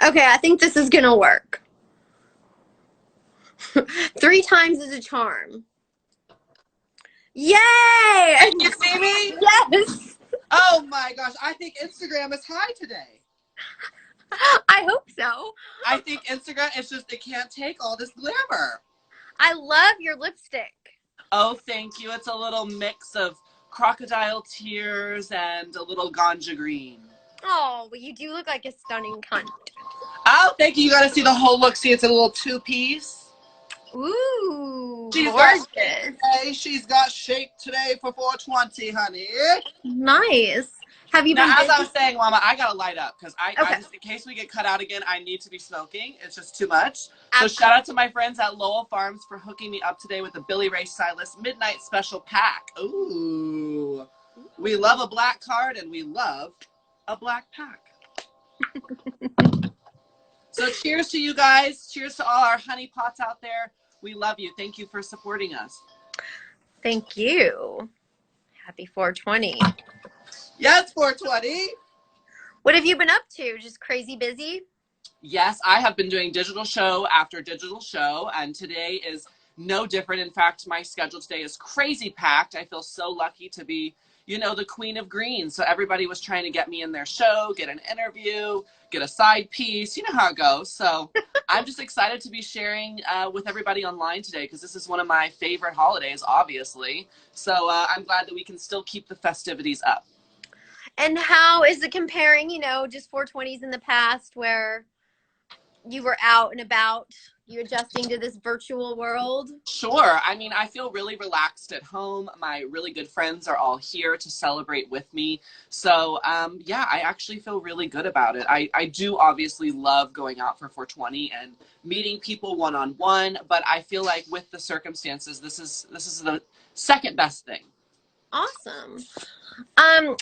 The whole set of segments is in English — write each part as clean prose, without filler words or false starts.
Okay, I think this is gonna work. 3 times is a charm. Yay! Can you see me? Yes! Oh my gosh, I think Instagram is high today. I hope so. I think Instagram, it can't take all this glamour. I love your lipstick. Oh, thank you. It's a little mix of crocodile tears and a little ganja green. Oh, well, you do look like a stunning cunt. Oh, thank you. You got to see the whole look. See, it's a little two-piece. Ooh, She's gorgeous. She's got shape today for 420, honey. Nice. Have you been Now, as busy? I was saying, Mama, I got to light up because I Okay. just, in case we get cut out again, I need to be smoking. It's just too much. So Absolutely. shout out to my friends at Lowell Farms for hooking me up today with the Billy Ray Cyrus Midnight Special Pack. Ooh. We love a black card and we love a black pack. So cheers to you guys. Cheers to all our honey pots out there. We love you. Thank you for supporting us. Thank you. Happy 420. Yes, 420. What have you been up to? Just crazy busy? Yes, I have been doing digital show after digital show, and today is no different. In fact, my schedule today is crazy packed. I feel so lucky to be, you know, the queen of green. So everybody was trying to get me in their show, get an interview, get a side piece. You know how it goes. So I'm just excited to be sharing with everybody online today because this is one of my favorite holidays, obviously. So I'm glad that we can still keep the festivities up. And how is it comparing, you know, just 420s in the past where you were out and about, you adjusting to this virtual world? Sure. I mean, I feel really relaxed at home. My really good friends are all here to celebrate with me. So, yeah, I actually feel really good about it. I do obviously love going out for 420 and meeting people one-on-one, but I feel like with the circumstances, this is the second best thing. Awesome.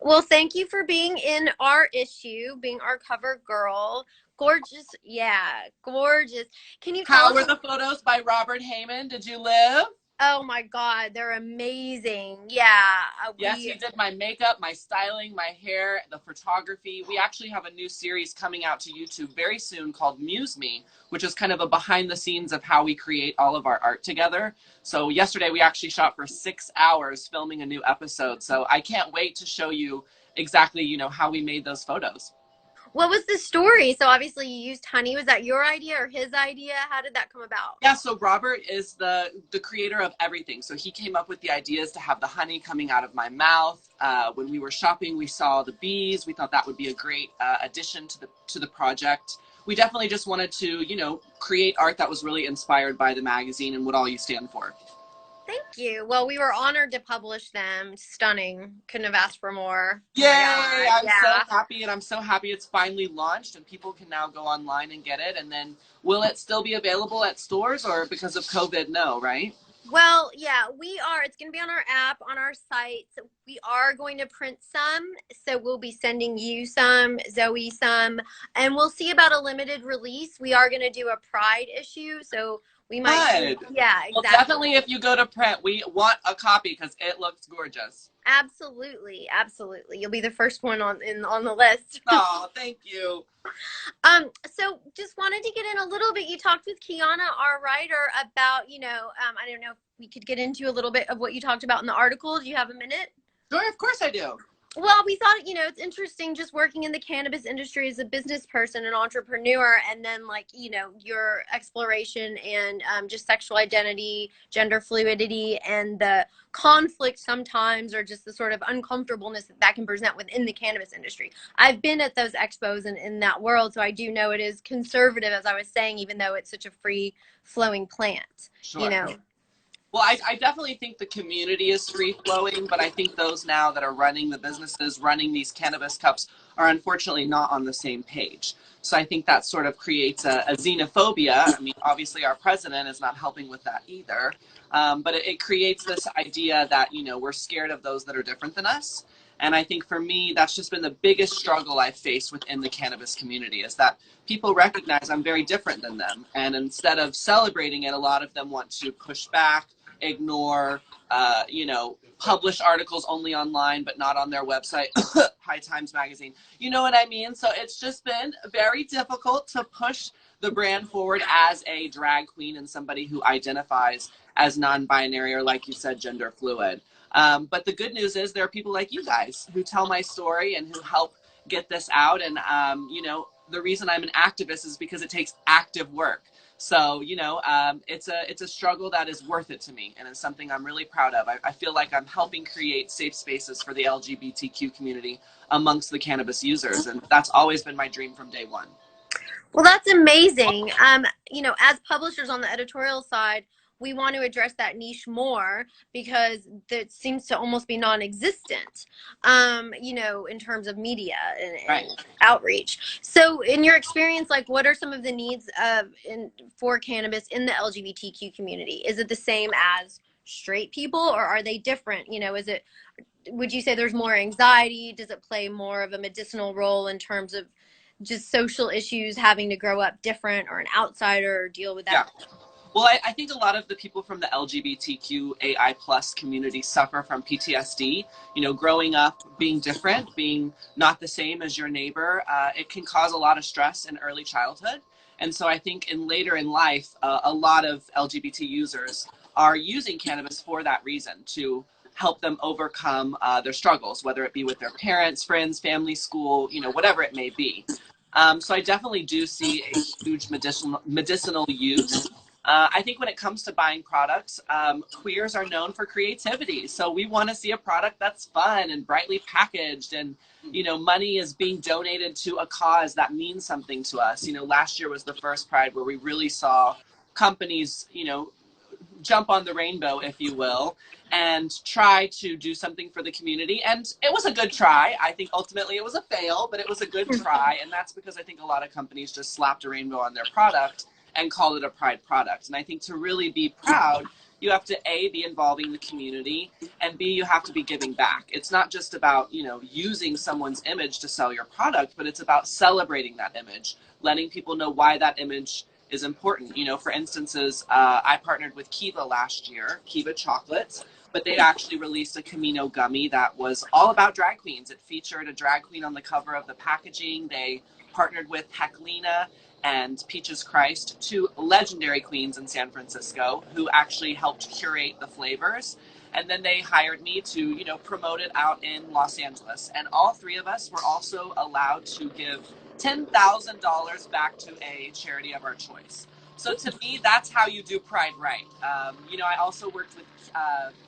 Well, thank you for being in our issue, being our cover girl. Gorgeous. Yeah, gorgeous. Can you tell How us? were the photos by Robert Heyman? Did you live? Oh my God, they're amazing. Yeah. Yes, he did my makeup, my styling, my hair, the photography. We actually have a new series coming out to YouTube very soon called Muse Me, which is kind of a behind the scenes of how we create all of our art together. So yesterday we actually shot for 6 hours filming a new episode. So I can't wait to show you exactly, you know, how we made those photos. What was the story? So obviously you used honey. Was that your idea or his idea? How did that come about? Yeah, so Robert is the creator of everything. So he came up with the ideas to have the honey coming out of my mouth. When we were shopping, we saw the bees. We thought that would be a great addition to the project. We definitely just wanted to, you know, create art that was really inspired by the magazine and what all you stand for. Thank you. Well, we were honored to publish them. Stunning. Couldn't have asked for more. Yay! Oh I'm so happy, and I'm so happy it's finally launched and people can now go online and get it. And then will it still be available at stores, or because of COVID, no, right? Well, yeah, we are. It's going to be on our app, on our site. So we are going to print some. So we'll be sending you some, Zoe some, and we'll see about a limited release. We are going to do a Pride issue. So we might. Good. Yeah, exactly. Well, definitely if you go to print, we want a copy because it looks gorgeous. Absolutely. Absolutely. You'll be the first one on the list. Oh, thank you. So just wanted to get in a little bit. You talked with Kiana, our writer, about, you know, I don't know if we could get into a little bit of what you talked about in the article. Do you have a minute? Sure, of course I do. Well, we thought, you know, it's interesting just working in the cannabis industry as a business person, an entrepreneur, and then, like, you know, your exploration and just sexual identity, gender fluidity, and the conflict sometimes, or just the sort of uncomfortableness that can present within the cannabis industry. I've been at those expos and in that world, so I do know it is conservative, as I was saying, even though it's such a free-flowing plant, Sure. you know. Well, I definitely think the community is free-flowing, but I think those now that are running the businesses, running these cannabis cups, are unfortunately not on the same page. So I think that sort of creates a xenophobia. I mean, obviously our president is not helping with that either, but it creates this idea that, you know, we're scared of those that are different than us. And I think for me, that's just been the biggest struggle I've faced within the cannabis community, is that people recognize I'm very different than them. And instead of celebrating it, a lot of them want to push back ignore, you know, publish articles only online but not on their website, High Times Magazine. You know what I mean? So it's just been very difficult to push the brand forward as a drag queen and somebody who identifies as non-binary or, like you said, gender fluid. But the good news is there are people like you guys who tell my story and who help get this out. And, you know, the reason I'm an activist is because it takes active work. So, you know, it's a struggle that is worth it to me, and it's something I'm really proud of. I feel like I'm helping create safe spaces for the LGBTQ community amongst the cannabis users, and that's always been my dream from day one. Well, that's amazing. You know, as publishers on the editorial side, we want to address that niche more because it seems to almost be non-existent, you know, in terms of media and Right. outreach. So in your experience, like, what are some of the needs for cannabis in the LGBTQ community? Is it the same as straight people, or are they different? You know, would you say there's more anxiety? Does it play more of a medicinal role in terms of just social issues, having to grow up different, or an outsider, or deal with that? Yeah. Well, I think a lot of the people from the LGBTQAI plus community suffer from PTSD. You know, growing up being different, being not the same as your neighbor, it can cause a lot of stress in early childhood. And so I think later in life, a lot of LGBT users are using cannabis for that reason, to help them overcome their struggles, whether it be with their parents, friends, family, school, you know, whatever it may be. So I definitely do see a huge medicinal use. I think when it comes to buying products, queers are known for creativity. So we want to see a product that's fun and brightly packaged, and, you know, money is being donated to a cause that means something to us. You know, last year was the first Pride where we really saw companies, you know, jump on the rainbow, if you will, and try to do something for the community. And it was a good try. I think ultimately it was a fail, but it was a good try. And that's because I think a lot of companies just slapped a rainbow on their product and called it a Pride product. And I think to really be proud, you have to A, be involving the community, and B, you have to be giving back. It's not just about, you know, using someone's image to sell your product, but it's about celebrating that image, letting people know why that image is important. You know, for instances, I partnered with Kiva last year, Kiva Chocolates, but they actually released a Camino gummy that was all about drag queens. It featured a drag queen on the cover of the packaging. They partnered with Heclina and Peaches Christ, two legendary queens in San Francisco who actually helped curate the flavors. And then they hired me to, you know, promote it out in Los Angeles. And all three of us were also allowed to give $10,000 back to a charity of our choice. So to me, that's how you do Pride right. You know, I also worked with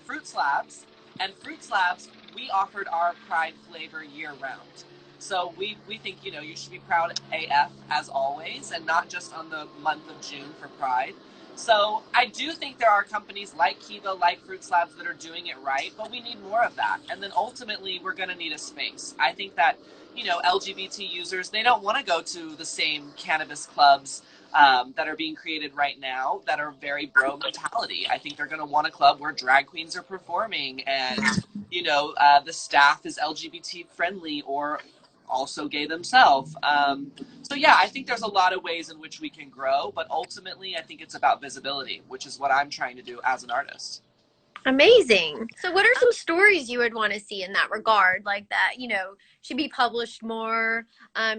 Fruit Slabs, and Fruit Slabs, we offered our Pride flavor year round. So we think, you know, you should be proud AF as always, and not just on the month of June for Pride. So I do think there are companies like Kiva, like Fruit Slabs, that are doing it right, but we need more of that. And then ultimately, we're going to need a space. I think that, you know, LGBT users, they don't want to go to the same cannabis clubs that are being created right now that are very bro mentality. I think they're going to want a club where drag queens are performing and, you know, the staff is LGBT friendly or also gay themselves. So yeah, I think there's a lot of ways in which we can grow, but ultimately I think it's about visibility, which is what I'm trying to do as an artist. Amazing. So what are some stories you would want to see in that regard, like that, you know, should be published more,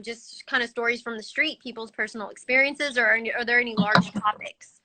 just kind of stories from the street, people's personal experiences, or are there any large topics?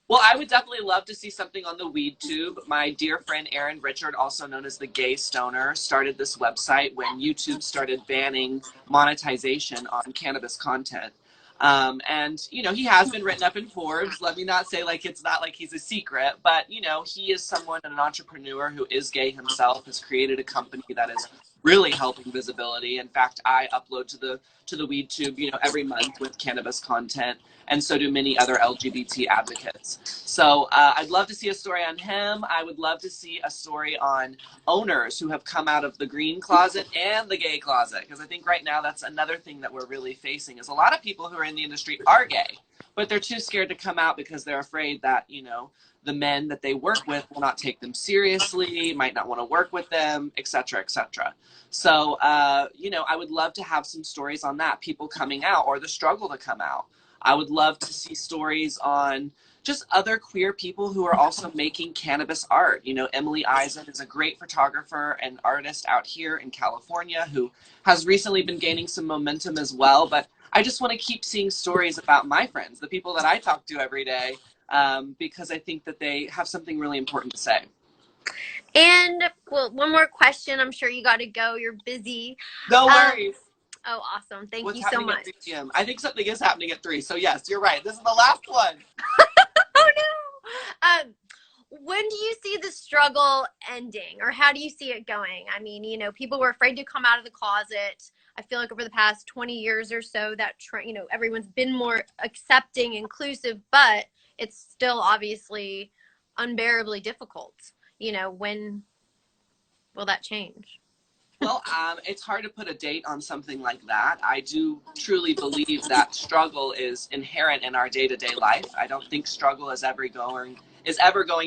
Well, I would definitely love to see something on the weed tube. My dear friend Aaron Richard, also known as the Gay Stoner, started this website when YouTube started banning monetization on cannabis content. And, you know, he has been written up in Forbes. Let me not say like it's not like he's a secret, but, you know, he is someone, an entrepreneur who is gay himself, has created a company that is really helping visibility. In fact, I upload to the weed tube, you know, every month with cannabis content, and so do many other LGBT advocates. So I'd love to see a story on him. I would love to see a story on owners who have come out of the green closet and the gay closet, because I think right now that's another thing that we're really facing is a lot of people who are in the industry are gay, but they're too scared to come out because they're afraid that, you know, the men that they work with will not take them seriously, might not want to work with them, et cetera, et cetera. So, you know, I would love to have some stories on that, people coming out or the struggle to come out. I would love to see stories on just other queer people who are also making cannabis art. You know, Emily Eisen is a great photographer and artist out here in California who has recently been gaining some momentum as well. But I just want to keep seeing stories about my friends, the people that I talk to every day, because I think that they have something really important to say. And well, one more question. I'm sure you got to go. You're busy. No Um, worries. oh, awesome. Thank What's you so happening at much. 3 p.m.? I think something is happening at 3. So yes, you're right. This is the last one. Oh no. When do you see the struggle ending, or how do you see it going? I mean, you know, people were afraid to come out of the closet. I feel like over the past 20 years or so that, you know, everyone's been more accepting, inclusive, but it's still obviously unbearably difficult. You know, when will that change? Well, it's hard to put a date on something like that. I do truly believe that struggle is inherent in our day-to-day life. I don't think struggle is ever going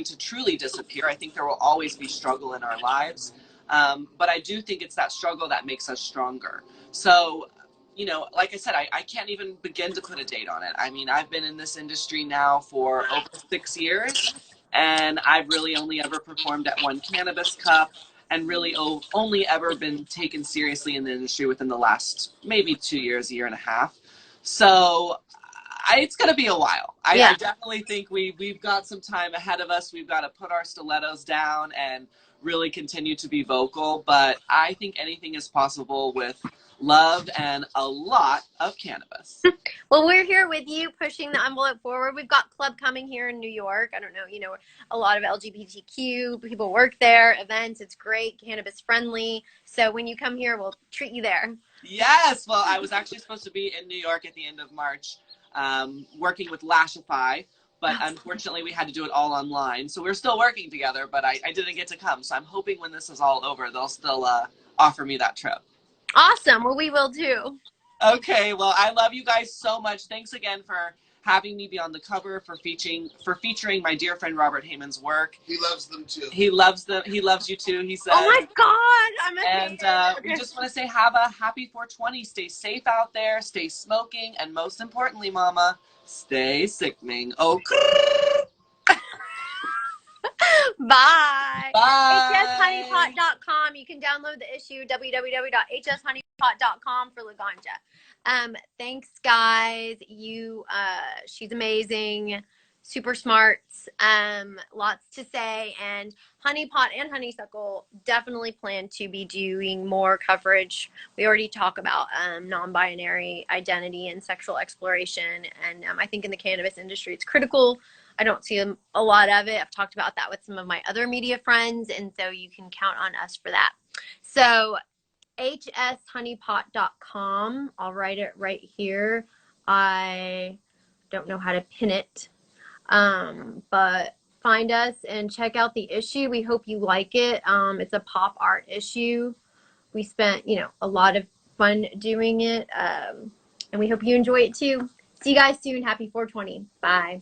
to truly disappear. I think there will always be struggle in our lives, but I do think it's that struggle that makes us stronger. So, you know, like I said, I can't even begin to put a date on it. I mean, I've been in this industry now for over 6 years, and I've really only ever performed at one Cannabis Cup and really only ever been taken seriously in the industry within the last maybe 2 years, a year and a half. So it's going to be a while. Yeah. I definitely think we've got some time ahead of us. We've got to put our stilettos down and really continue to be vocal. But I think anything is possible with love and a lot of cannabis. Well, we're here with you pushing the envelope forward. We've got Club coming here in New York. I don't know, you know, a lot of LGBTQ people work there, events. It's great, cannabis friendly. So when you come here, we'll treat you there. Yes. Well, I was actually supposed to be in New York at the end of March, working with Lashify, but unfortunately we had to do it all online. So we're still working together, but I didn't get to come. So I'm hoping when this is all over, they'll still offer me that trip. Awesome. Well, we will too. Okay, well, I love you guys so much. Thanks again for having me be on the cover, for featuring my dear friend Robert Heyman's work. He loves them too. He loves them. He loves you too, he says. Oh my God, I'm a And fan. we just want to say have a happy 420. Stay safe out there. Stay smoking. And most importantly, Mama, stay sickening. Oh, Bye. bye. hshoneypot.com. You can download the issue, www.hshoneypot.com for Laganja. Thanks, guys. She's amazing, super smart, lots to say, and Honeypot and Honeysuckle definitely plan to be doing more coverage. We already talk about non-binary identity and sexual exploration, and I think in the cannabis industry it's critical. I don't see a lot of it. I've talked about that with some of my other media friends, and so you can count on us for that. So hshoneypot.com. I'll write it right here. I don't know how to pin it, but find us and check out the issue. We hope you like it. It's a pop art issue. We spent, you know, a lot of fun doing it, and we hope you enjoy it too. See you guys soon. Happy 420. Bye.